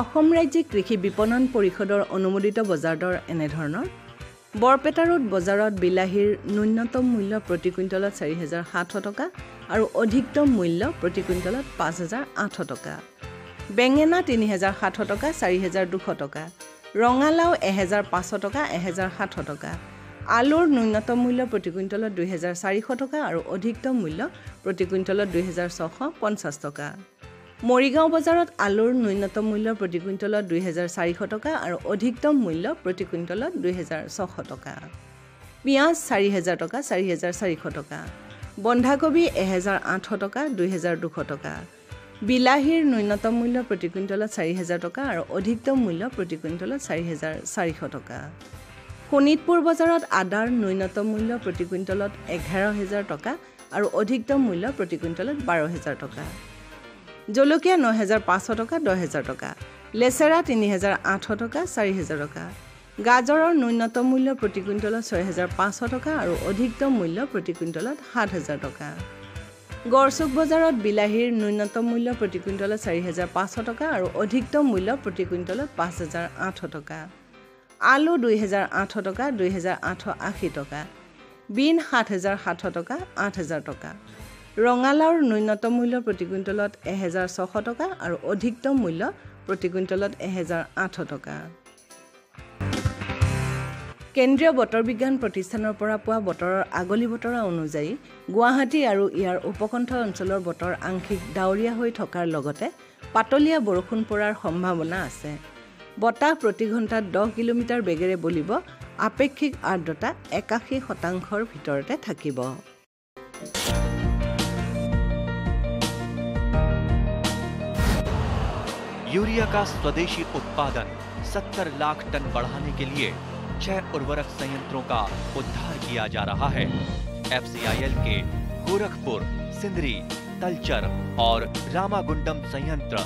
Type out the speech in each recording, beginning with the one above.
অসম ৰাজ্যিক কৃষি বিপণন পৰিষদৰ অনুমোদিত বজাৰ দৰ এনেধৰণৰ বৰপেটা ৰোড বজাৰত বিলাহীৰ ন্যূনতম মূল্য প্ৰতি কুইণ্টলত ৪৭০০ টকা আৰু অধিকতম মূল্য প্ৰতি কুইণ্টলত ৫৮০০ টকা বেঙেনা ৩০৭০ টকা ৪২০০ টকা ৰঙালাও ১৫০০ টকা ১০৭০ টকা আলুৰ ন্যূনতম মূল্য প্ৰতি কুইণ্টলত ২৪০০ টকা আৰু অধিকতম মূল্য প্ৰতি কুইণ্টলত ২৬৫০ টকা মৰিগাঁও বজাৰত আলুৰ ন্যূনতম মূল্য প্ৰতি কুইণ্টলত ২৪০০ টকা আৰু অধিকতম মূল্য প্ৰতি কুইণ্টলত ২৬০০ টকা পিঁয়াজ ৪০০০ টকা ৪৪০০ টকা বন্ধাকবি ১০০৮ টকা ২২০০ টকা বিলাহীৰ ন্যূনতম মূল্য প্ৰতি কুইণ্টলত ৪০০০ টকা আৰু অধিকতম মূল্য প্ৰতি কুইণ্টলত ৪৪০০ টকা শোণিতপুৰ বজাৰত আদাৰ ন্যূনতম মূল্য প্ৰতি কুইণ্টলত ১১০০০ টকা আৰু অধিকতম মূল্য প্ৰতি কুইণ্টলত ১২০০০ টকা জলকীয়া ৯৫০০ টকা ১০০০০ টকা লেচেৰা ৩০৮০ টকা ৪০০০ টকা গাজৰৰ ন্যূনতম মূল্য প্ৰতি কুইণ্টলত ৬৫০০ টকা আৰু অধিকতম মূল্য প্ৰতি কুইণ্টলত ৭০০০ টকা গড়চুক বজাৰত বিলাহীৰ ন্যূনতম মূল্য প্ৰতি কুইণ্টলত ৪৫০০ টকা আৰু অধিকতম মূল্য প্ৰতি কুইণ্টলত ৫০০৮ টকা আলু ২০০৮ টকা ২৮৮০ টকা বিন ৭০৭০ টকা ৮০০০ টকা ৰঙালাওৰ ন্যূনতম মূল্য প্ৰতি কুইণ্টলত ১৬০০ টকা আৰু অধিকতম মূল্য প্ৰতি কুইণ্টলত ১০০৮ টকা কেন্দ্ৰীয় বতৰ বিজ্ঞান প্ৰতিষ্ঠানৰ পৰা পোৱা বতৰৰ আগলি বতৰা অনুযায়ী গুৱাহাটী আৰু ইয়াৰ উপকণ্ঠ অঞ্চলৰ বতৰ আংশিক ডাৱৰীয়া হৈ থকাৰ লগতে পাতলীয়া বৰষুণ পৰাৰ সম্ভাৱনা আছে বতাহ প্ৰতি ঘণ্টাত 10 কিলোমিটাৰ বেগেৰে বলিব আপেক্ষিক আৰ্দ্ৰতা ৮১% ভিতৰতে থাকিব यूरिया का स्वदेशी उत्पादन 70 लाख टन बढ़ाने के लिए 6 उर्वरक संयंत्रों का उद्धार किया जा रहा है FCIL के गोरखपुर सिंदरी तलचर और रामागुंडम संयंत्र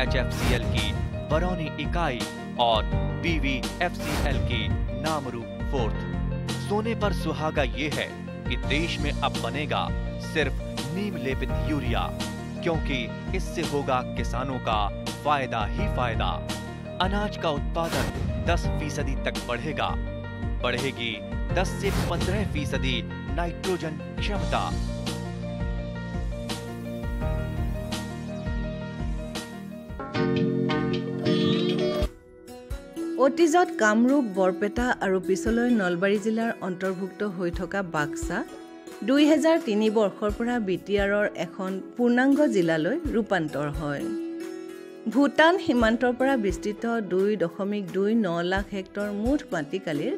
HFCL की बरौनी इकाई और BVFCL की नामरू फोर्थ सोने पर सुहागा ये है कि देश में अब बनेगा सिर्फ नीम लेपित यूरिया क्योंकि इससे होगा किसानों का फायदा ही फायदा अनाज का उत्पादन 10% तक बढ़ेगा बढ़ेगी 10 से 15% नाइट्रोजन क्षमता অতীজত কামৰূপ বৰপেটা আৰু পিছলৈ নলবাৰী জিলাৰ অন্তৰ্ভুক্ত হৈ থকা বাক্সা 2003 বৰ্ষৰ পৰা বিটিআৰৰ এখন পূৰ্ণাংগ জিলালৈ ৰূপান্তৰ হয় ভূটান সীমান্তৰ পৰা বিস্তৃত 2.29 লাখ হেক্টৰ মুঠ মাটিকালিৰ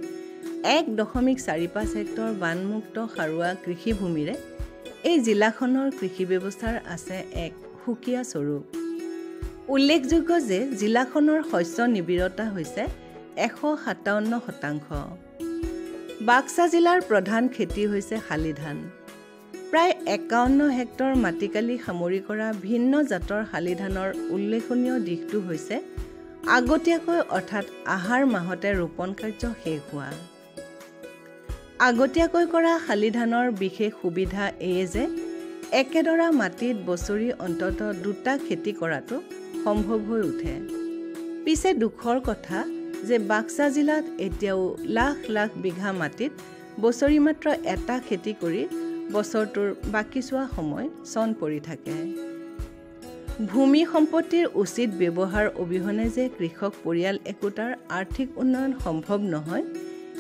1.45 হেক্টৰ বানমুক্ত সাৰুৱা কৃষিভূমিৰে এই জিলাখনৰ কৃষি ব্যৱস্থাৰ আছে এক সুকীয়া স্বৰূপ উল্লেখযোগ্য যে জিলাখনৰ শস্য নিবিড়তা হৈছে 157%। বাক্সা জিলাৰ প্ৰধান খেতি হৈছে শালি ধান। প্ৰায় 51 হেক্টৰ মাটিকালি সামৰি কৰা ভিন্ন জাতৰ শালি ধানৰ উল্লেখনীয় দিশটো হৈছে আগতীয়াকৈ অৰ্থাৎ আহাৰ মাহতে ৰোপণ কাৰ্য শেষ হোৱা। আগতীয়াকৈ কৰা শালি ধানৰ বিশেষ সুবিধা এই যে একেডৰা মাটিত বছৰি অন্তত দুটা খেতি কৰাটো সম্ভৱ হৈ উঠে। পিছে দুখৰ কথা যে বাক্সা জিলাত এতিয়াও লাখ লাখ বিঘা মাটিত বছৰি মাত্ৰ এটা খেতি কৰি বছৰটোৰ বাকি চোৱা সময় চন পৰি থাকে। ভূমি সম্পত্তিৰ উচিত ব্যৱহাৰ অবিহনে যে কৃষক পৰিয়াল একোটাৰ আৰ্থিক উন্নয়ন সম্ভৱ নহয়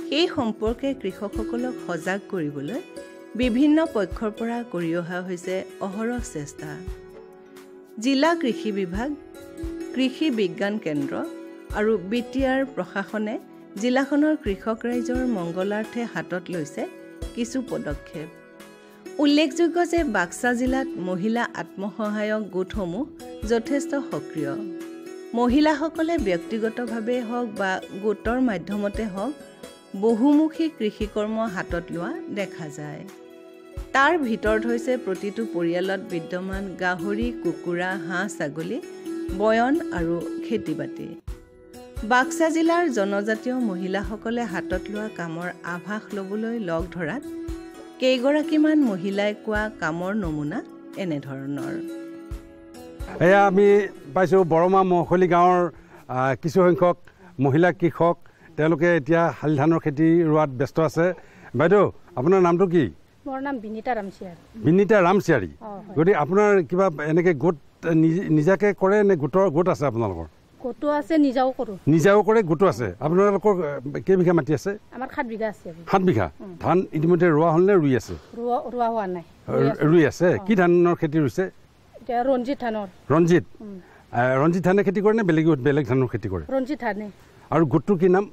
সেই সম্পৰ্কে কৃষকসকলক সজাগ কৰিবলৈ বিভিন্ন পক্ষৰ পৰা কৰি অহা হৈছে অহৰহ চেষ্টা। জিলা কৃষি বিভাগ কৃষি বিজ্ঞান কেন্দ্ৰ আৰু বিটিআৰ প্ৰশাসনে জিলাখনৰ কৃষক ৰাইজৰ মংগলাৰ্থে হাতত লৈছে কিছু পদক্ষেপ। উল্লেখযোগ্য যে বাক্সা জিলাত মহিলা আত্মসহায়ক গোটসমূহ যথেষ্ট সক্ৰিয়। মহিলাসকলে ব্যক্তিগতভাৱে হওক বা গোটৰ মাধ্যমতে হওক বহুমুখী কৃষিকৰ্ম হাতত লোৱা দেখা যায়। তাৰ ভিতৰত হৈছে প্ৰতিটো পৰিয়ালত বিদ্যমান গাহৰি কুকুৰা হাঁহ ছাগলী বয়ন আৰু খেতি-বাতি। বাক্সা জিলাৰ জনজাতীয় মহিলাসকলে হাতত লোৱা কামৰ আভাস ল'বলৈ লগ ধৰাত কেইগৰাকীমান মহিলাই কোৱা কামৰ নমুনা এনেধৰণৰ। এয়া আমি পাইছোঁ বৰমা মহখলি গাঁৱৰ কিছু সংখ্যক মহিলা কৃষক তেওঁলোকে এতিয়া শালি ধানৰ খেতি ৰোৱাত ব্যস্ত আছে বাইদেউ আপোনাৰ নামটো কি মোৰ নাম বিনীতা ৰামচিয়াৰী বিনীতা ৰামচিয়াৰী গতিকে আপোনাৰ কিবা এনেকৈ গোট নিজাকে কৰে নে গোট আছে আপোনালোকৰ গোটো আছে নিজাও কৰোঁ নিজাও কৰে গোটো আছে আপোনালোকৰ কেইবিঘা মাটি আছে আমাৰ 7 বিঘা আছে 7 বিঘা ধান ইতিমধ্যে ৰোৱা হ'ল নে ৰুই আছে ৰোৱা হোৱা নাই ৰুই আছে কি ধানৰ খেতি ৰুইছে এতিয়া ৰঞ্জিত ধানৰ খেতি কৰে নে বেলেগ ধানৰ খেতি কৰে ৰঞ্জিত ধানে আৰু গোটটোৰ কি নাম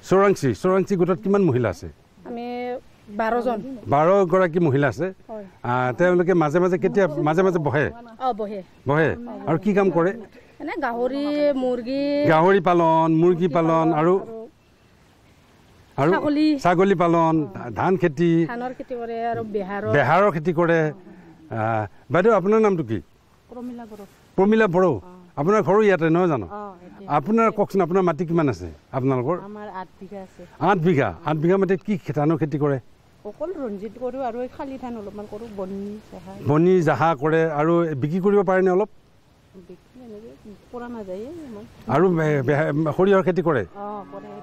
চৌৰাংশী গোটত কিমান মহিলা আছে আমি 12 গৰাকী মহিলা আছে তেওঁলোকে মাজে মাজে বহে আৰু কি কাম কৰে এনে গাহৰি পালন মুৰ্গী পালন আৰু ছাগলী পালন ধান খেতি কৰে আৰু বেহাৰৰ খেতি কৰে বাইদেউ আপোনাৰ নামটো কি প্ৰমিলা বড়ো আপোনাৰ ঘৰো ইয়াতে নহয় জানো আপোনাৰ কওকচোন আপোনাৰ মাটি কিমান আছে আপোনালোকৰ আমাৰ 8 বিঘা আছে 8 বিঘা মাটিত কি ধানৰ খেতি কৰে অকল ৰঞ্জিত কৰোঁ আৰু খালি ধান অলপমান কৰোঁ বনি জাহা কৰে আৰু বিক্ৰী কৰিব পাৰেনে অলপ পৰা নাযায় আৰু সৰিয়হৰ খেতি কৰে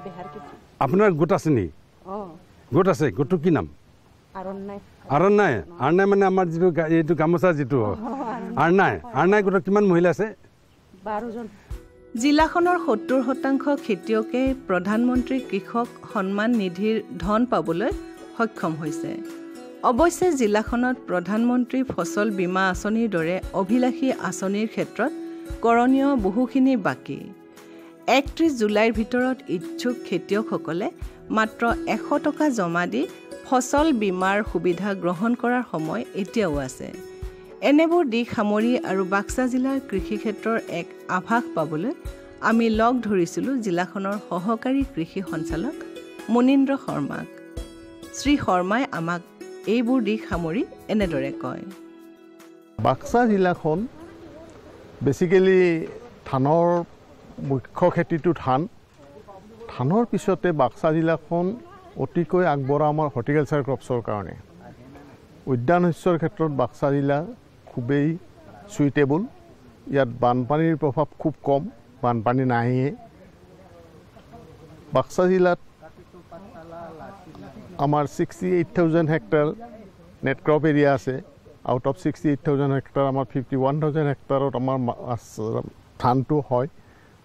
বেহাৰ খেতি আপোনাৰ গোট আছে নি গোট আছে গোটটো কি নাম আৰণ্যাই মানে আমাৰ যিটো এইটো গামোচা যিটো আৰণ্যাই গোটত কিমান মহিলা আছে 12 জন জিলাখনৰ 70% খেতিয়কে প্ৰধানমন্ত্ৰী কৃষক সন্মান নিধিৰ ধন পাবলৈ সক্ষম হৈছে অৱশ্যে জিলাখনত প্ৰধানমন্ত্ৰী ফচল বীমা আঁচনিৰ দৰে অভিলাষী আঁচনিৰ ক্ষেত্ৰত কৰণীয় বহুখিনি বাকী 31 জুলাইৰ ভিতৰত ইচ্ছুক খেতিয়কসকলে মাত্ৰ 100 টকা জমা দি ফচল বীমাৰ সুবিধা গ্ৰহণ কৰাৰ সময় এতিয়াও আছে এনেবোৰ দিশ সামৰি আৰু বাক্সা জিলাৰ কৃষি ক্ষেত্ৰৰ এক আভাস পাবলৈ আমি লগ ধৰিছিলোঁ জিলাখনৰ সহকাৰী কৃষি সঞ্চালক মুনীন্দ্ৰ শৰ্মাক শ্ৰী শৰ্মাই আমাক এইবোৰ দিশ সামৰি এনেদৰে কয় বাক্সা জিলাখন বেচিকেলি ধানৰ মুখ্য খেতিটো ধানৰ পিছতে বাক্সা জিলাখন অতিকৈ আগবঢ়া আমাৰ হৰ্টিকালচাৰ ক্ৰপছৰ কাৰণে উদ্যান শস্যৰ ক্ষেত্ৰত বাক্সা জিলা খুবেই সুইটেবল ইয়াত বানপানীৰ প্ৰভাৱ খুব কম বানপানী নাহে বাক্সা জিলাত আমাৰ 68,000 হেক্টৰ নেট ক্ৰপ এৰিয়া আছে আউট অফ 68,000 হেক্টৰ আমাৰ 51,000 হেক্টৰত আমাৰ ধানটো হয়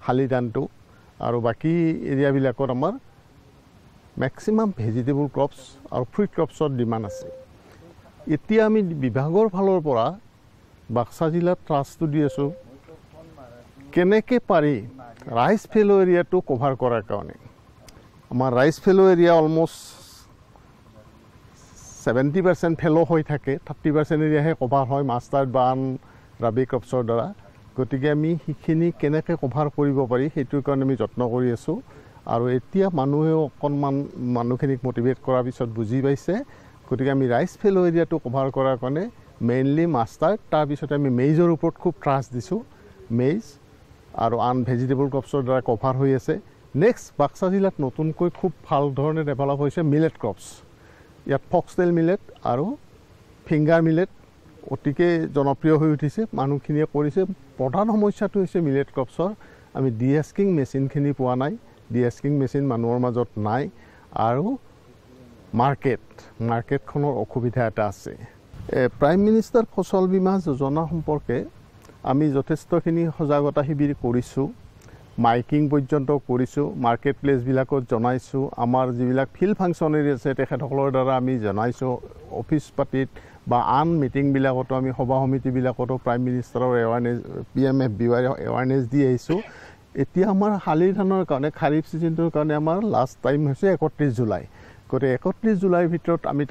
শালি ধানটো আৰু বাকী এৰিয়াবিলাকত আমাৰ মেক্সিমাম ভেজিটেবল ক্ৰপছ আৰু ফ্ৰুইট ক্ৰপছৰ ডিমাণ্ড আছে এতিয়া আমি বিভাগৰ ফালৰ পৰা বাক্সা জিলাত ট্ৰাষ্টটো দি আছোঁ কেনেকৈ পাৰি ৰাইচ ফেলো এৰিয়াটো কভাৰ কৰাৰ কাৰণে আমাৰ ৰাইচ ফেলো এৰিয়া অলমষ্ট 70% ফেলো হৈ থাকে 30% এৰিয়াহে কভাৰ হয় মাষ্টাৰ্ড বা আন ৰাবি ক্ৰপছৰ দ্বাৰা গতিকে আমি সেইখিনি কেনেকৈ কভাৰ কৰিব পাৰি সেইটোৰ কাৰণে আমি যত্ন কৰি আছোঁ আৰু এতিয়া মানুহেও অকণমান মানুহখিনিক মটিভেট কৰাৰ পিছত বুজি পাইছে গতিকে আমি ৰাইচ ফেলো এৰিয়াটো কভাৰ কৰাৰ কাৰণে মেইনলি মাষ্টাৰ্ড তাৰপিছতে আমি মেইজৰ ওপৰত খুব ট্ৰাষ্ট দিছোঁ মেইজ আৰু আন ভেজিটেবল ক্ৰপছৰ দ্বাৰা কভাৰ হৈ আছে নেক্সট বাক্সা জিলাত নতুনকৈ খুব ভাল ধৰণে ডেভেলপ হৈছে মিলেট ক্ৰপছ ইয়াত ফক্সটেল মিলেট আৰু ফিংগাৰ মিলেট অতিকে জনপ্ৰিয় হৈ উঠিছে মানুহখিনিয়ে কৰিছে প্ৰধান সমস্যাটো হৈছে মিলেট ক্ৰপছৰ আমি ডিএস্কিং মেচিনখিনি পোৱা নাই ডিএস্কিং মেচিন মানুহৰ মাজত নাই আৰু মাৰ্কেটখনৰ অসুবিধা এটা আছে প্ৰাইম মিনিষ্টাৰ ফচল বীমা যোজনা সম্পৰ্কে আমি যথেষ্টখিনি সজাগতা শিবিৰ কৰিছোঁ মাইকিং পৰ্যন্ত কৰিছোঁ মাৰ্কেট প্লেচবিলাকত জনাইছোঁ আমাৰ যিবিলাক ফিল্ড ফাংচনাৰী আছে তেখেতসকলৰ দ্বাৰা আমি জনাইছোঁ অফিচ পাতিত বা আন মিটিংবিলাকতো আমি সভা সমিতিবিলাকতো প্ৰাইম মিনিষ্টাৰৰ এৱাৰনেছ PMFBY এৱাৰনেছ দি আহিছোঁ এতিয়া আমাৰ শালি ধানৰ কাৰণে খাৰিফ ছিজনটোৰ কাৰণে আমাৰ লাষ্ট টাইম হৈছে 31 জুলাই গতিকে 31 জুলাইৰ ভিতৰত আমি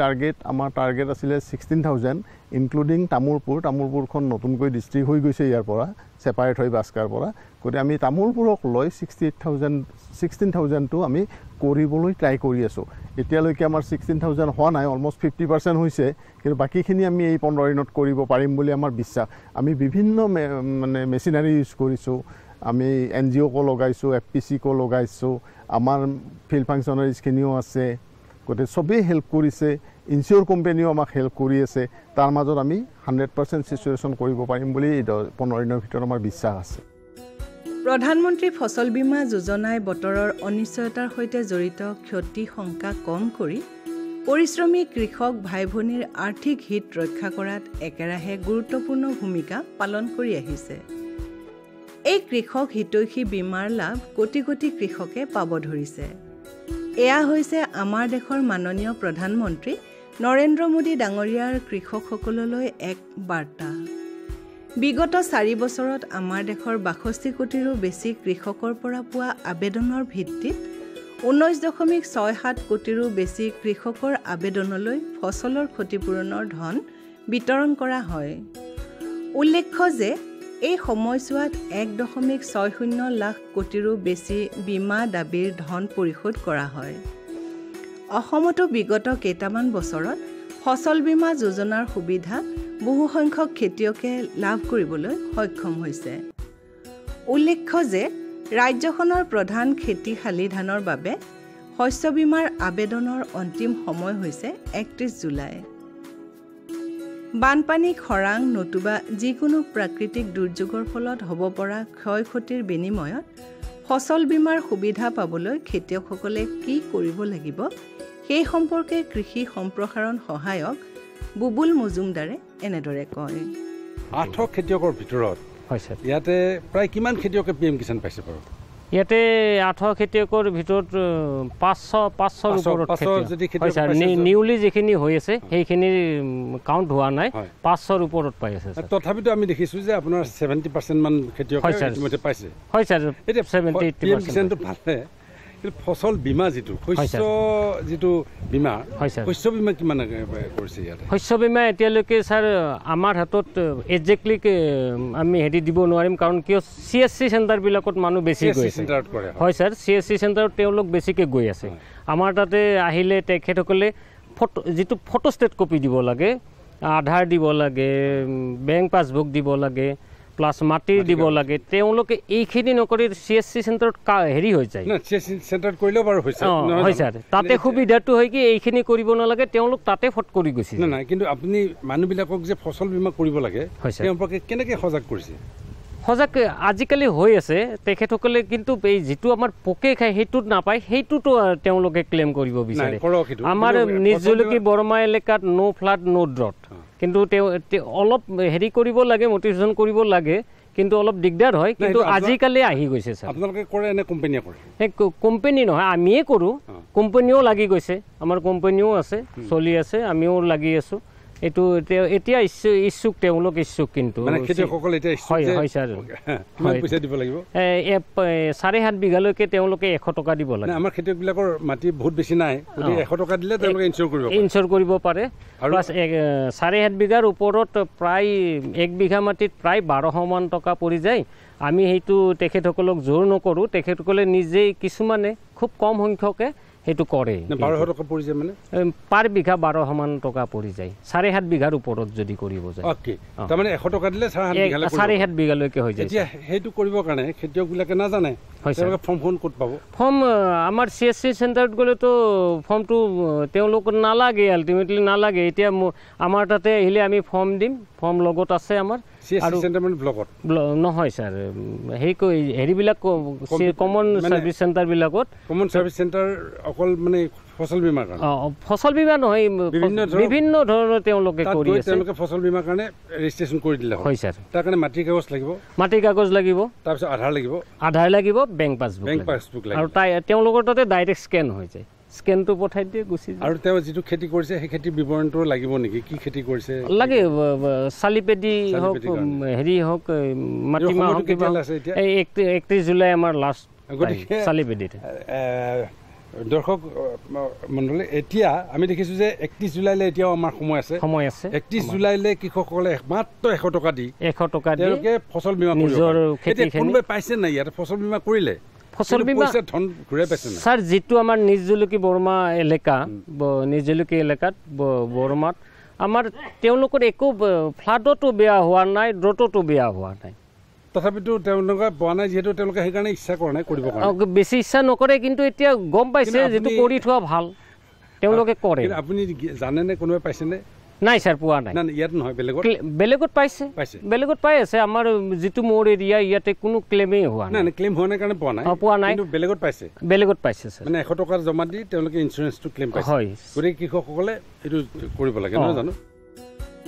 আমাৰ টাৰ্গেট আছিলে 16,000 ইনক্লুডিং তামোলপুৰখন নতুনকৈ ডিষ্ট্ৰিক্ট হৈ গৈছে ইয়াৰ পৰা ছেপাৰেট হৈ বাস্কাৰ পৰা গতিকে আমি তামোলপুৰক লৈ 16,000টো আমি কৰিবলৈ ট্ৰাই কৰি আছোঁ এতিয়ালৈকে আমাৰ 16,000 হোৱা নাই অলমষ্ট 50% হৈছে কিন্তু বাকীখিনি আমি এই 15 দিনত কৰিব পাৰিম বুলি আমাৰ বিশ্বাস আমি বিভিন্ন মানে মেচিনাৰী ইউজ কৰিছোঁ আমি NGOকো লগাইছোঁ FPCকো লগাইছোঁ আমাৰ ফিল্ড ফাংচনাৰীজখিনিও আছে গতিকে চবেই হেল্প কৰিছে ইনচিয়ৰ কোম্পানীও আমাক হেল্প কৰি আছে তাৰ মাজত আমি 100% চিচুৱেশ্যন কৰিব পাৰিম বুলি 15 দিনৰ ভিতৰত আমাৰ বিশ্বাস আছে প্ৰধানমন্ত্ৰী ফচল বীমা যোজনাই বতৰৰ অনিশ্চয়তাৰ সৈতে জড়িত ক্ষতি শংকা কম কৰি পৰিশ্ৰমী কৃষক ভাই ভনীৰ আৰ্থিক হিত ৰক্ষা কৰাত একেৰাহে গুৰুত্বপূৰ্ণ ভূমিকা পালন কৰি আহিছে। এই কৃষক হিতৈষী বীমাৰ লাভ কোটি কোটি কৃষকে পাব ধৰিছে। এয়া হৈছে আমাৰ দেশৰ মাননীয় প্ৰধানমন্ত্ৰী নৰেন্দ্ৰ মোদী ডাঙৰীয়াৰ কৃষকসকললৈ এক বাৰ্তা। বিগত 4 বছৰত আমাৰ দেশৰ 62 কোটিৰো বেছি কৃষকৰ পৰা পোৱা আবেদনৰ ভিত্তিত 19.67 কোটিৰো বেছি কৃষকৰ আবেদনলৈ ফচলৰ ক্ষতিপূৰণৰ ধন বিতৰণ কৰা হয়। উল্লেখ্য যে এই সময়ছোৱাত 1.60 লাখ কোটিৰো বেছি বীমা দাবীৰ ধন পৰিশোধ কৰা হয়। অসমতো বিগত কেইটামান বছৰত ফচল বীমা যোজনাৰ সুবিধা বহু সংখ্যক খেতিয়কে লাভ কৰিবলৈ সক্ষম হৈছে। উল্লেখ্য যে ৰাজ্যখনৰ প্ৰধান খেতি শালি ধানৰ বাবে শস্য বীমাৰ আবেদনৰ অন্তিম সময় হৈছে 31 জুলাই। বানপানী, খৰাং নতুবা যিকোনো প্ৰাকৃতিক দুৰ্যোগৰ ফলত হ'ব পৰা ক্ষয় ক্ষতিৰ বিনিময়ত ফচল বীমাৰ সুবিধা পাবলৈ খেতিয়কসকলে কি কৰিব লাগিব সেই সম্পৰ্কে কৃষি সম্প্ৰসাৰণ সহায়ক বুবুল মজুমদাৰে এনেদৰে কয়। 8 খেতিয়কৰ ভিতৰত হয় স্যাৰ ইয়াতে প্ৰায় কিমান খেতিয়কে পিএম কিষাণ পাইছে বাৰু? ইয়াতে 8 খেতিয়কৰ ভিতৰত 500 ওপৰত হয় স্যাৰ। নিউলি যিখিনি হৈ আছে সেইখিনি কাউণ্ট হোৱা নাই, 500 ওপৰত পাই আছে। তথাপিতো আমি দেখিছোঁ যে আপোনাৰ 70% মান খেতিয়কে ইতিমধ্যে পাইছে। হয় স্যার, এতিয়া 70-80% কিষাণটো ভালে, কিন্তু ফচল বীমা যিটো শস্য যিটো বীমা, শস্য বীমা কিমান কৰিছে ইয়াতে? শস্য বীমা এতিয়ালৈকে স্যাৰ আমাৰ হাতত একজেক্টলি আমি হেৰি দিব নোৱাৰিম, কাৰণ কিয় CSC চেণ্টাৰবিলাকত মানুহ বেছি গৈ আছে। হয় স্যাৰ, CSC চেণ্টাৰত তেওঁলোক বেছিকৈ গৈ আছে। আমাৰ তাতে আহিলে তেখেতসকলে যিটো ফটোষ্টেট কপি দিব লাগে, আধাৰ দিব লাগে, বেংক পাছবুক দিব লাগে, প্লাছ মাটি দিব লাগে, তেওঁলোকে এইখিনি নকৰি CSC চেণ্টাৰত হেৰি হৈ যায়। হয় স্যাৰ, তাতে সুবিধাটো হয় কি এইখিনি কৰিব নালাগে, তেওঁলোক তাতে ফট কৰি গৈছে। নাই, কিন্তু আপুনি মানুহবিলাকক যে ফচল বীমা কৰিব লাগে সম্পৰ্কে কেনেকৈ সজাগ কৰিছে? সজাগ আজিকালি হৈ আছে তেখেতসকলে, কিন্তু এই যিটো আমাৰ পোকে খায় সেইটোত নাপায়, সেইটোতো তেওঁলোকে ক্লেইম কৰিব বিচাৰে। আমাৰ নিজ জুলুকি বৰমা এলেকাত নো ফ্লাড নো ড্ৰট, কিন্তু অলপ হেৰি কৰিব লাগে, মটিভেশ্যন কৰিব লাগে, কিন্তু অলপ দিগদাৰ হয়। কিন্তু আজিকালি আহি গৈছে স্যাৰ। আপোনালোকে কৰে নে কোম্পানীয়ে কৰে? কোম্পানী নহয়, আমিয়ে কৰোঁ। কোম্পানীও লাগি গৈছে, আমাৰ কোম্পানীও আছে, চলি আছে, আমিও লাগি আছোঁ। এইটো এতিয়া ইচ্ছুক, তেওঁলোক ইচ্ছুক। কিন্তু হয় স্যাৰ, 7.5 বিঘালৈকে তেওঁলোকে 100 টকা দিব লাগে। আমাৰ খেতিয়কবিলাকৰ মাটি বহুত বেছি নাই, 100 টকা দিলে তেওঁলোকে ইনচিয়ৰ কৰিব পাৰে। প্লাছ 7.5 বিঘাৰ ওপৰত প্ৰায় 1 বিঘা মাটিত প্ৰায় 1200 মান টকা পৰি যায়। আমি সেইটো তেখেতসকলক জোৰ নকৰোঁ, তেখেতসকলে নিজেই কিছুমানে খুব কম সংখ্যকে সেইটো কৰে। 1200 টকা পৰি যায়, মানে পাৰ বিঘা 1200 মান টকা পৰি যায়, 7.5 বিঘাৰ ওপৰত যদি কৰিব যায়। তাৰমানে 100 টকা দিলে 7.5 বিঘালৈকে হৈ যায়। এতিয়া সেইটো কৰিবৰ কাৰণে খেতিয়কবিলাকে নাজানে, ফৰ্মখন ক'ত পাব? ফৰ্ম আমাৰ CSC চেণ্টাৰত গ'লেতো ফৰ্মটো তেওঁলোক নালাগে, আল্টিমেটলি নালাগে। এতিয়া আমাৰ তাতে আহিলে আমি ফৰ্ম দিম, ফৰ্ম লগত আছে আমাৰ। নহয় স্যাৰ, হেৰিবিলাক কমন ছাৰ্ভিচ চেণ্টাৰবিলাকত। কমন ছাৰ্ভিচ চেণ্টাৰ অকল মানে ফচল বীমাৰ কাৰণে? ফচল বীমা নহয়, বিভিন্ন ধৰণৰ তেওঁলোকে কৰি আছে। তেওঁলোকে ফচল বীমাৰ কাৰণে ৰেজিষ্ট্ৰেশ্যন কৰি দিলে হয় স্যাৰ। তাৰ কাৰণে মাটিৰ কাগজ লাগিব, তাৰপিছত আধাৰ লাগিব, বেংক পাছবুক আৰু তেওঁলোকৰ তাতে ডাইৰেক্ট স্কেন হৈ যায়, স্কেনটো পঠাই দিয়ে, গুচি যায়। আৰু তেওঁ যিটো খেতি কৰিছে সেই খেতিৰ বিৱৰণটো লাগিব নেকি? কি খেতি কৰিছে লাগে, চালিপেদি হওক, হেৰি হওক, মাটিমাহ হওক। 31 জুলাই আমাৰ লাষ্ট চালিপেদিত। দৰ্শক মণ্ডলী, এতিয়া আমি দেখিছোঁ যে 31 জুলাইলৈ এতিয়াও আমাৰ সময় আছে। 31 জুলাইলৈ কৃষকসকলে মাত্ৰ 100 টকা দি তেওঁলোকে ফচল বীমা নিজৰ খেতি। কোনোবাই পাইছে নাই ইয়াতে ফচল বীমা কৰিলে? ফচল বীমা ধন ঘূৰাই পাইছে না? স্যাৰ, যিটো আমাৰ নিজ জুলুকি বৰমা এলেকা, নিজ জুলুকি এলেকাত বৰমাত আমাৰ তেওঁলোকৰ একো ফ্লাডতো বেয়া হোৱা নাই, ড্ৰটতো বেয়া হোৱা নাই। তথাপিতো তেওঁলোকে পোৱা নাই, যিহেতু তেওঁলোকে সেইকাৰণে ইচ্ছা কৰা নাই কৰিব কাৰণে, বেছি ইচ্ছা নকৰে। কিন্তু এতিয়া গম পাইছে যিটো কৰি থোৱা ভাল, তেওঁলোকে কৰে। আপুনি জানেনে কোনোবাই পাইছেনে? নাই ছাৰ পোৱা নাই ইয়াত নহয় বেলেগত পাইছে বেলেগত পাই আছে আমাৰ যিটো মোৰ এৰিয়া ইয়াতে কোনো ক্লেমেই হোৱা নাই ক্লেম হোৱা নাই কাৰণে পোৱা নাই কিন্তু বেলেগত পাইছে ছাৰ মানে 100 টকা জমা দি তেওঁলোকে ইনস্যুৰেন্সটো ক্লেম পাইছে হয় গতিকে কৃষকসকলে এইটো কৰিব লাগে নহয় জানো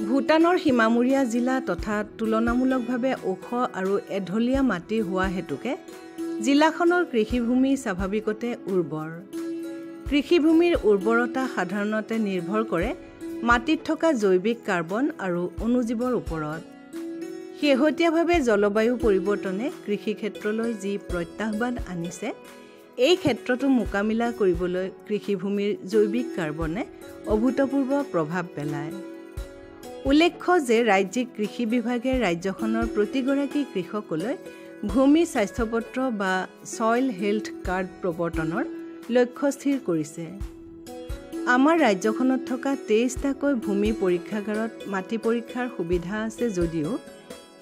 ভূটানৰ সীমামূৰীয়া জিলা তথা তুলনামূলকভাৱে ওখ আৰু এঢলীয়া মাটি হোৱা হেতুকে জিলাখনৰ কৃষিভূমি স্বাভাৱিকতে উৰ্বৰ কৃষিভূমিৰ উৰ্বৰতা সাধাৰণতে নিৰ্ভৰ কৰে মাটিত থকা জৈৱিক কাৰ্বন আৰু অণুজীৱৰ ওপৰত শেহতীয়াভাৱে জলবায়ু পৰিৱৰ্তনে কৃষি ক্ষেত্ৰলৈ যি প্ৰত্যাহ্বান আনিছে এই ক্ষেত্ৰটো মোকাবিলা কৰিবলৈ কৃষিভূমিৰ জৈৱিক কাৰ্বনে অভূতপূৰ্ব প্ৰভাৱ পেলায় উল্লেখ্য যে ৰাজ্যিক কৃষি বিভাগে ৰাজ্যখনৰ প্ৰতিগৰাকী কৃষকলৈ ভূমি স্বাস্থ্যপত্ৰ বা সইল হেল্থ কাৰ্ড প্ৰৱৰ্তনৰ লক্ষ্য স্থিৰ কৰিছে আমাৰ ৰাজ্যখনত থকা 23টাকৈ ভূমি পৰীক্ষাগাৰত মাটি পৰীক্ষাৰ সুবিধা আছে যদিও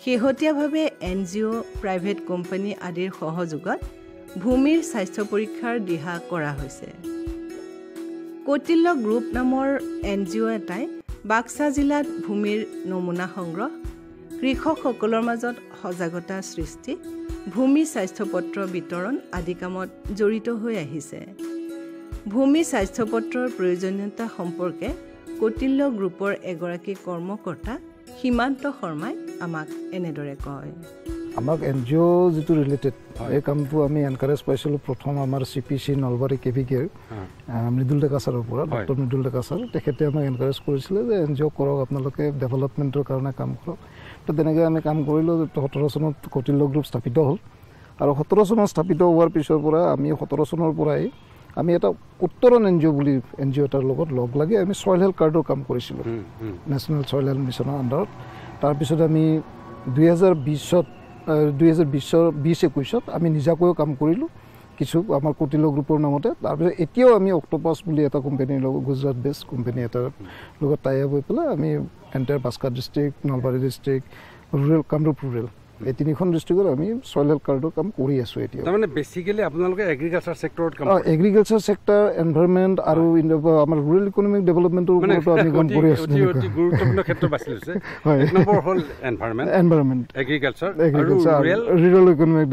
শেহতীয়াভাৱে NGO প্ৰাইভেট কোম্পানী আদিৰ সহযোগত ভূমিৰ স্বাস্থ্য পৰীক্ষাৰ দিহা কৰা হৈছে কৌটিল্য গ্ৰুপ নামৰ NGO এটাই বাক্সা জিলাত ভূমিৰ নমুনা সংগ্ৰহ কৃষকসকলৰ মাজত সজাগতা সৃষ্টি ভূমি স্বাস্থ্যপত্ৰ বিতৰণ আদি কামত জড়িত হৈ আহিছে ভূমি স্বাস্থ্যপত্ৰৰ প্ৰয়োজনীয়তা সম্পৰ্কে কৌটিল্য গ্ৰুপৰ এগৰাকী কৰ্মকৰ্তা সীমান্ত শৰ্মাই আমাক এনেদৰে কয় আমাক NGO যেটো ৰিলেটেড এই কামটো আমি এনকাৰেজ পাইছিলোঁ প্ৰথম আমাৰ CPC নলবাৰী কেভিকেৰ মৃদুল ডেকা ছাৰৰ পৰা ডক্টৰ মৃদুল ডেকা ছাৰ তেখেতে আমাক এনকাৰেজ কৰিছিলে যে NGO কৰক আপোনালোকে ডেভেলপমেণ্টৰ কাৰণে কাম কৰক তো তেনেকৈ আমি কাম কৰিলোঁ 17 চনত কৌটিল্য গ্ৰুপ স্থাপিত হ'ল আৰু 17 চনত স্থাপিত হোৱাৰ পিছৰ পৰা আমি 17 চনৰ পৰাই আমি এটা উত্তৰণ NGO বুলি NGO এটাৰ লগত লগ লাগি আমি সইল হেল্থ কাৰ্ডৰ কাম কৰিছিলোঁ নেশ্যনেল সইল হেল্থ মিছনৰ আণ্ডাৰত তাৰপিছত আমি 2020-21 আমি নিজাকৈও কাম কৰিলোঁ কিছু আমাৰ কৌটিল্য গ্ৰুপৰ নামতে তাৰপিছত এতিয়াও আমি অক্টোপাছ বুলি এটা কোম্পানীৰ লগত গুজৰাট বেছ কোম্পানী এটাৰ লগত টাই আপ হৈ পেলাই আমি এণ্টায়াৰ বাস্কা district Nalbari district rural Kamrup rural এই তিনিখন ডিষ্ট্ৰিক্টত আমি সইল হেল্থ কাৰ্ডৰ কাম কৰি আছোঁ এতিয়া তাৰমানে বেচিকেলি আপোনালোকে এগ্ৰিকালচাৰ সেক্টৰত কাম এগ্ৰিকালচাৰ সেক্টৰ এনভাইৰনমেণ্ট আৰু আমাৰ ৰুৰেল ইকনমিক ডেভেলপমেণ্টৰ ওপৰত আমি কাম কৰি আছোঁ গুৰুত্বপূৰ্ণ ক্ষেত্ৰ বাছি লৈছে এক নম্বৰ হ'ল এনভাইৰনমেণ্ট এগ্ৰিকালচাৰ আৰু ৰুৰেল ইকনমিক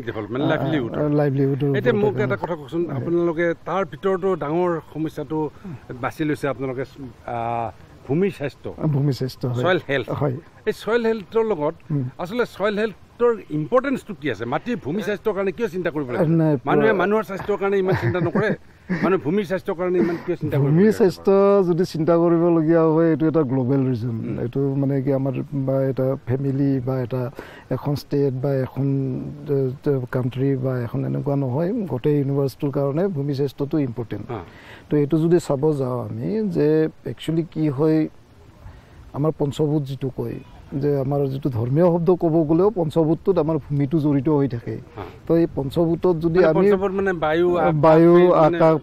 ডেভেলপমেণ্ট লাইভলিহুড এতিয়া মোক এটা কথা কওকচোন আপোনালোকে তাৰ ভিতৰতো ডাঙৰ সমস্যাটো বাছি লৈছে আপোনালোকে ভূমি স্বাস্থ্য সইল হেল্থ হয় এই সইল হেল্থৰ লগত আসলে সইল হেল্থৰ ইম্পৰ্টেন্সটো কি আছে মাটিৰ ভূমি স্বাস্থ্যৰ কাৰণে কিয় চিন্তা কৰিব লাগে মানুহৰ স্বাস্থ্যৰ কাৰণে ইমান চিন্তা নকৰে মানে ভূমিৰ স্বাস্থ্যৰ কাৰণে ইমান কিয় চিন্তা কৰে ভূমিৰ স্বাস্থ্য যদি চিন্তা কৰিবলগীয়া হয় এইটো এটা গ্লোবেল ৰিজন এইটো মানে কি আমাৰ বা এটা ফেমিলি বা এটা এখন ষ্টেট বা এখন কাণ্ট্ৰি বা এখন এনেকুৱা নহয় গোটেই ইউনিভাৰ্চিটিৰ কাৰণে ভূমি স্বাস্থ্যটো ইম্পৰ্টেণ্ট তো এইটো যদি চাব যাওঁ আমি যে একচুৱেলি কি হয় আমাৰ পঞ্চভূত যিটো কয় যে আমাৰ যিটো ধৰ্মীয় শব্দ ক'ব গ'লেও পঞ্চভূতটোত আমাৰ ভূমিটো জড়িত হৈ থাকে তো এই পঞ্চভূতত যদি আমি বায়ু আকাশ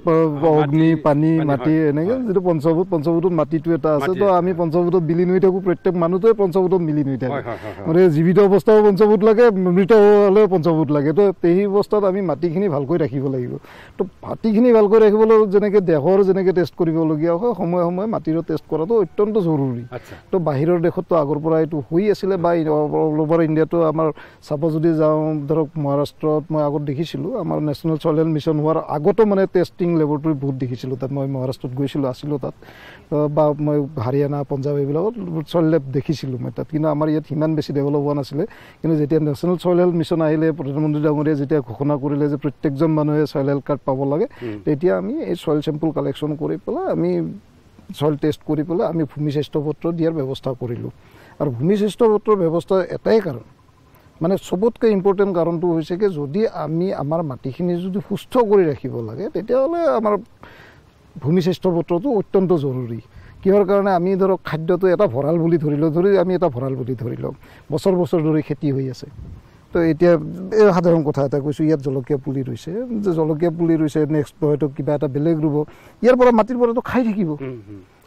অগ্নি পানী মাটি এনেকৈ যিটো পঞ্চভূতত মাটিটো এটা আছে তো আমি পঞ্চভূতত বিলীন হৈ থাকোঁ প্ৰত্যেক মানুহটোৱে পঞ্চভূতত মিলীন হৈ থাকে মানে জীৱিত অৱস্থাও পঞ্চভূত লাগে মৃত হ'লেও পঞ্চভূত লাগে তো সেই অৱস্থাত আমি মাটিখিনি ভালকৈ ৰাখিব লাগিব তো মাটিখিনি ভালকৈ ৰাখিবলৈ যেনেকৈ দেহৰ যেনেকৈ টেষ্ট কৰিবলগীয়া হয় সময়ে সময়ে মাটিৰো টেষ্ট কৰাটো অত্যন্ত জৰুৰী তো বাহিৰৰ দেশততো আগৰ পৰা এইটো হৈ আছিলে বা অল অভাৰ ইণ্ডিয়াতো আমাৰ চাব যদি যাওঁ ধৰক মহাৰাষ্ট্ৰত মই আগত দেখিছিলোঁ আমাৰ নেশ্যনেল সইল হেল্থ মিছন হোৱাৰ আগতো মানে টেষ্টিং লেবৰেটৰী বহুত দেখিছিলোঁ তাত মই মহাৰাষ্ট্ৰত গৈছিলোঁ আছিলোঁ তাত বা মই হাৰিয়ানা পঞ্জাৱ এইবিলাকত সইল লেব দেখিছিলোঁ মই তাত কিন্তু আমাৰ ইয়াত সিমান বেছি ডেভেলপ হোৱা নাছিলে কিন্তু যেতিয়া নেশ্যনেল সইল হেল্থ মিছন আহিলে প্ৰধানমন্ত্ৰী ডাঙৰীয়াই যেতিয়া ঘোষণা কৰিলে যে প্ৰত্যেকজন মানুহে সইল হেল্থ কাৰ্ড পাব লাগে তেতিয়া আমি এই সইল চেম্পল কালেকশ্যন কৰি পেলাই আমি সইল টেষ্ট কৰি পেলাই আমি ভূমি স্বাস্থ্যপত্ৰ দিয়াৰ ব্যৱস্থা কৰিলোঁ আৰু ভূমি স্বাস্থ্যপত্ৰৰ ব্যৱস্থা এটাই কাৰণ মানে চবতকৈ ইম্পৰ্টেণ্ট কাৰণটো হৈছে কি যদি আমি আমাৰ মাটিখিনি যদি সুস্থ কৰি ৰাখিব লাগে তেতিয়াহ'লে আমাৰ ভূমি স্বাস্থ্যপত্ৰটো অত্যন্ত জৰুৰী কিহৰ কাৰণে আমি ধৰক খাদ্যটো এটা ভঁৰাল বুলি ধৰি আমি এটা ভঁৰাল বুলি ধৰি লওঁ বছৰ বছৰ ধৰি খেতি হৈ আছে তো এতিয়া সাধাৰণ কথা এটা কৈছোঁ ইয়াত জলকীয়া পুলি ৰুইছে যে জলকীয়া পুলি ৰুইছে নেক্সট হয়তো কিবা এটা বেলেগ ৰুব ইয়াৰ পৰা মাটিৰ পৰাতো খাই থাকিব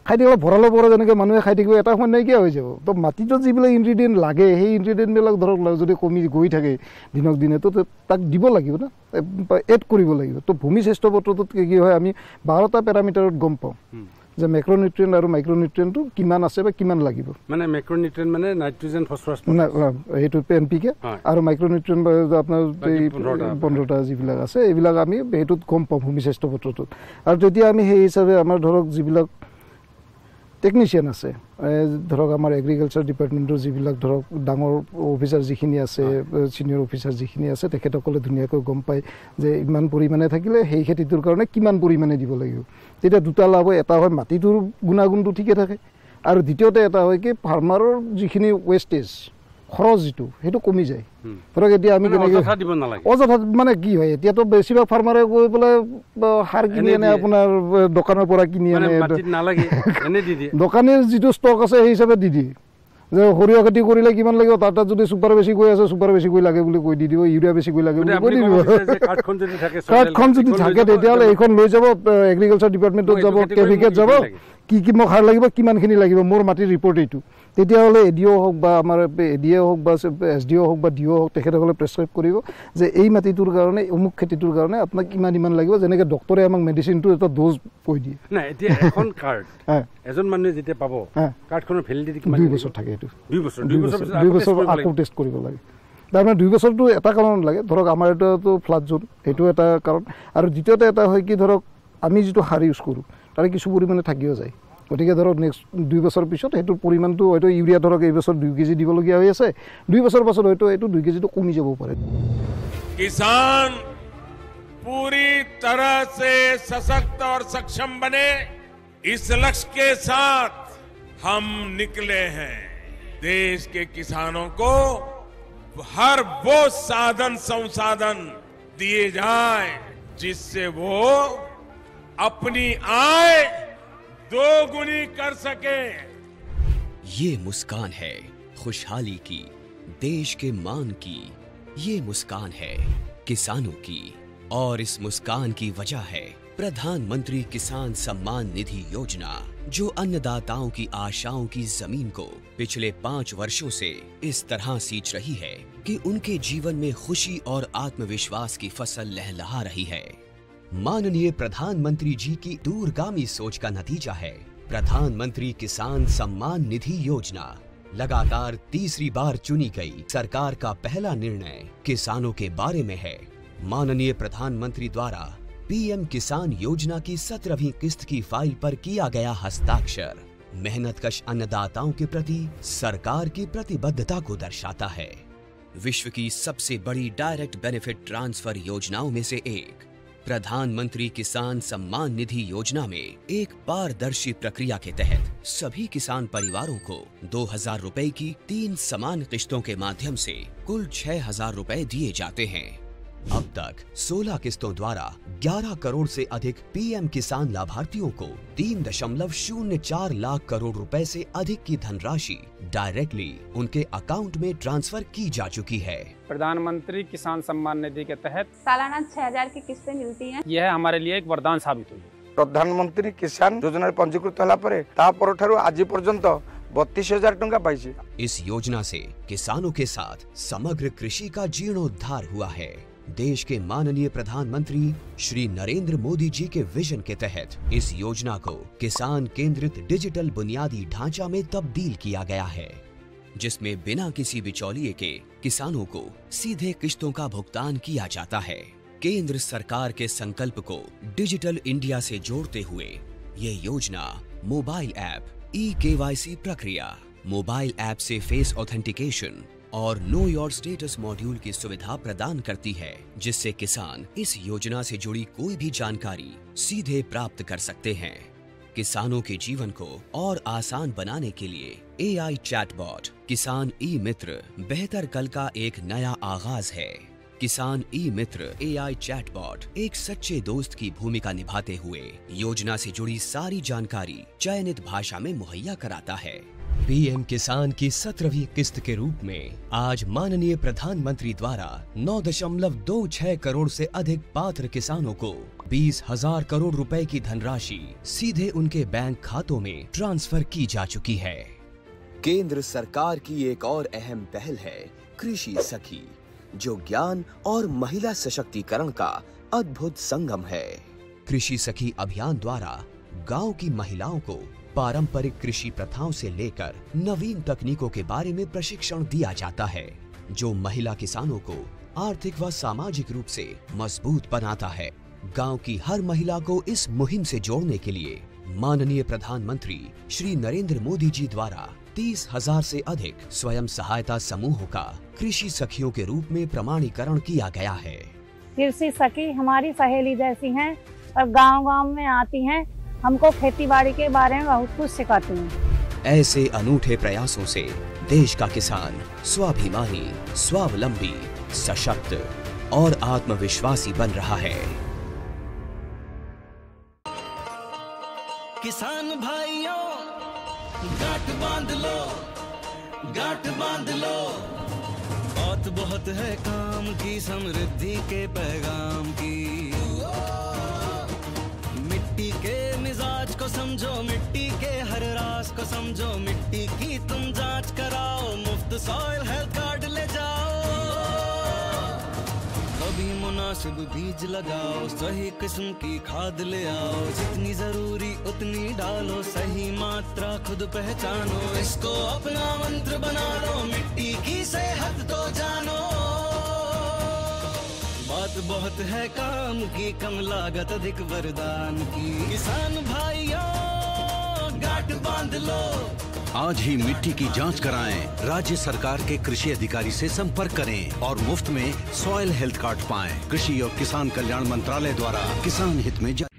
খাই থাকিব ভঁৰালৰ পৰা যেনেকৈ মানুহে খাই থাকিব এটা সময় নাইকিয়া হৈ যাব তো মাটিটোত যিবিলাক ইনগ্ৰিডিয়েণ্ট লাগে সেই ইনগ্ৰিডিয়েণ্টবিলাক ধৰক যদি কমি গৈ থাকে দিনক দিনে তো তাক দিব লাগিব না এড কৰিব লাগিব তো ভূমি স্বাস্থ্যপত্ৰটোত কি হয় আমি 12টা পেৰামিটাৰত গম পাওঁ যে মেক্ৰনিউট্ৰিয়েণ্ট আৰু মাইক্ৰনিউট্ৰিয়েণ্টটো কিমান আছে বা কিমান লাগিব। মানে মেক্ৰনিউট্ৰিয়েণ্ট মানে নাইট্ৰজেন ফসফৰাছ এইটো NPK আৰু মাইক্ৰনিউট্ৰিয়েণ্ট আপোনাৰ 15টা যিবিলাক আছে এইবিলাক আমি এইটোত কম পাম ভূমি স্বাস্থ্য পত্ৰটোত। আৰু তেতিয়া আমি সেই হিচাপে আমাৰ ধৰক যিবিলাক টেকনিচিয়ান আছে ধৰক আমাৰ এগ্ৰিকালচাৰ ডিপাৰ্টমেণ্টৰ যিবিলাক ধৰক ডাঙৰ অফিচাৰ যিখিনি আছে ছিনিয়ৰ অফিচাৰ যিখিনি আছে তেখেতসকলে ধুনীয়াকৈ গম পায় যে ইমান পৰিমাণে থাকিলে সেই খেতিটোৰ কাৰণে কিমান পৰিমাণে দিব লাগিব। তেতিয়া দুটা লাভ হয়, এটা হয় মাটিটোৰ গুণাগুণটো ঠিকে থাকে আৰু দ্বিতীয়তে এটা হয় কি ফাৰ্মাৰৰ যিখিনি ৱেষ্টেজ খৰচ যিটো সেইটো কমি যায়। ধৰক এতিয়া আমি অযথা মানে কি হয় এতিয়াতো বেছিভাগ ফাৰ্মাৰে গৈ পেলাই সাৰ কিনি আনে আপোনাৰ দোকানৰ পৰা কিনি আনে, দোকানীৰ যিটো ষ্টক আছে সেই হিচাপে দি দিয়ে যে সৰিয়হ খেতি কৰিলে কিমান লাগিব তাত যদি ছুপাৰ বেছি গৈ আছে ছুপাৰ বেছি গৈ লাগে বুলি কৈ দি দিব, ইউৰিয়া বেছি গৈ লাগে বুলি কৈ দি দিব। কাৰ্ডখন যদি থাকে তেতিয়াহ'লে এইখন লৈ যাব এগ্ৰিকালচাৰ ডিপাৰ্টমেণ্টত যাব, কেভিকেট যাব, কি মোক সাৰ লাগিব কিমানখিনি লাগিব মোৰ মাটিৰ ৰিপৰ্ট এইটো। তেতিয়াহ'লে এডিঅ' হওক বা আমাৰ এডিএ হওক বা SDO হওক বা DO হওক তেখেতসকলে প্ৰেছক্ৰাইব কৰিব যে এই মাটিটোৰ কাৰণে অমুক খেতিটোৰ কাৰণে আপোনাক ইমান লাগিব, যেনেকৈ ডক্টৰে আমাক মেডিচিনটো এটা ড'জ কৈ দিয়ে। নাই এতিয়া এখন কাৰ্ড এজন মানুহে যেতিয়া পাব কাৰ্ডখনৰ ভেলিডিটি কিমান? 2 বছৰ থাকে এইটো। 2 বছৰ আকৌ টেষ্ট কৰিব লাগে। তাৰমানে 2 বছৰটো এটা কাৰণ লাগে, ধৰক আমাৰ এইটোতো ফ্লাড জোন সেইটো এটা কাৰণ, আৰু দ্বিতীয়তে এটা হয় কি ধৰক আমি যিটো সাৰ ইউজ কৰোঁ তাৰে কিছু পৰিমাণে থাকিও যায়। গতিকে ধৰক নেক্সট 2 বছৰ পিছত সেইটোৰ পৰিমাণটো হয়তো ইউৰিয়া ধৰক এই বছৰ 2 কেজি দিবলগীয়া হৈ আছে, 2 বছৰ পাছত হয়তো এইটো 2 কেজিটো কমি যাব পাৰে। किसान पूरी तरह से सशक्त और सक्षम बने, इस लक्ष्य के साथ हम निकले हैं। देश के किसानों को हर वो साधन संसाधन दिए जाए जिससे वो अपनी आय दोगुनी कर सके। ये मुस्कान है खुशहाली की, देश के मान की। ये मुस्कान है किसानों की, और इस मुस्कान की वजह है प्रधानमंत्री किसान सम्मान निधि योजना, जो अन्नदाताओं की आशाओं की जमीन को पिछले 5 वर्षों से इस तरह सींच रही है कि उनके जीवन में खुशी और आत्मविश्वास की फसल लहलहा रही है। माननीय प्रधानमंत्री जी की दूरगामी सोच का नतीजा है प्रधानमंत्री किसान सम्मान निधि योजना। लगातार तीसरी बार चुनी गई सरकार का पहला निर्णय किसानों के बारे में है। माननीय प्रधानमंत्री द्वारा PM किसान योजना की 17वीं किस्त की फाइल पर किया गया हस्ताक्षर मेहनतकश अन्नदाताओं के प्रति सरकार की प्रतिबद्धता को दर्शाता है। विश्व की सबसे बड़ी डायरेक्ट बेनिफिट ट्रांसफर योजनाओं में से एक प्रधानमंत्री किसान सम्मान निधि योजना में एक पारदर्शी प्रक्रिया के तहत सभी किसान परिवारों को 2000 रुपए की 3 समान किस्तों के माध्यम से कुल 6000 रुपए दिए जाते हैं। अब तक 16 किस्तों द्वारा 11 करोड़ से अधिक PM किसान लाभार्थियों को 3.04 लाख करोड़ रुपए से अधिक की धनराशि डायरेक्टली उनके अकाउंट में ट्रांसफर की जा चुकी है। प्रधानमंत्री किसान सम्मान निधि के तहत सालाना 6000 की किस्तें मिलती हैं। यह हमारे लिए एक वरदान साबित हुई। प्रधानमंत्री किसान योजना पंजीकृत होला परे ता परठारु आज पर्यंत 32,000 टंका पाइछि। इस योजना से किसानों के साथ समग्र कृषि का जीर्णोद्धार हुआ है। देश के माननीय प्रधानमंत्री श्री नरेंद्र मोदी जी के विजन के तहत इस योजना को किसान केंद्रित डिजिटल बुनियादी ढांचा में तब्दील किया गया है, जिसमें बिना किसी बिचौलिए के किसानों को सीधे किस्तों का भुगतान किया जाता है। केंद्र सरकार के संकल्प को डिजिटल इंडिया से जोड़ते हुए ये योजना मोबाइल ऐप, eKYC प्रक्रिया, मोबाइल ऐप से फेस ऑथेंटिकेशन और नो योर स्टेटस मॉड्यूल की सुविधा प्रदान करती है, जिससे किसान इस योजना से जुड़ी कोई भी जानकारी सीधे प्राप्त कर सकते हैं। किसानों के जीवन को और आसान बनाने के लिए AI चैटबॉट किसान ई-मित्र बेहतर कल का एक नया आगाज है। किसान ई-मित्र AI चैटबॉट एक सच्चे दोस्त की भूमिका निभाते हुए योजना से जुड़ी सारी जानकारी चयनित भाषा में मुहैया कराता है। PM किसान की 17वीं किस्त के रूप में आज माननीय प्रधानमंत्री द्वारा 9.26 करोड़ से अधिक पात्र किसानों को 20,000 करोड़ रुपए की धनराशि सीधे उनके बैंक खातों में ट्रांसफर की जा चुकी है। केंद्र सरकार की एक और अहम पहल है कृषि सखी, जो ज्ञान और महिला सशक्तिकरण का अद्भुत संगम है। कृषि सखी अभियान द्वारा गांव की महिलाओं को पारंपरिक कृषि प्रथाओं से लेकर नवीन तकनीकों के बारे में प्रशिक्षण दिया जाता है, जो महिला किसानों को आर्थिक व सामाजिक रूप से मजबूत बनाता है। गांव की हर महिला को इस मुहिम से जोड़ने के लिए माननीय प्रधानमंत्री श्री नरेंद्र मोदी जी द्वारा 30,000 से अधिक स्वयं सहायता समूहों का कृषि सखियों के रूप में प्रमाणीकरण किया गया है। कृषि सखी हमारी सहेली जैसी हैं और गांव-गांव में आती हैं, हमको खेती बाड़ी के बारे में बहुत कुछ सिखाती हैं। ऐसे अनूठे प्रयासों से देश का किसान स्वाभिमानी, स्वावलंबी, सशक्त और आत्मविश्वासी बन रहा है। किसान भाइयों गांठ बांध लो, गांठ बांध लो, बहुत बहुत है काम की, समृद्धि के पैगाम की। मिट्टी के मिजाज को समझो, मिट्टी के हर राज को समझो, मिट्टी की तुम जांच कराओ, मुफ्त सॉइल हेल्थ कार्ड ले जाओ। कभी मुनासिब बीज लगाओ, सही किस्म की खाद ले आओ, जितनी जरूरी उतनी डालो, सही मात्रा खुद पहचानो, इसको अपना मंत्र बना लो, मिट्टी की सेहत तो जानो। बात बहुत है काम की, कम लागत अधिक वरदान की, किसान भाइयों गांठ बांध लो। आज ही मिट्टी की जांच कराएं, राज्य सरकार के कृषि अधिकारी से संपर्क करें और मुफ्त में सॉइल हेल्थ कार्ड पाएं। कृषि और किसान कल्याण मंत्रालय द्वारा किसान हित में जारी।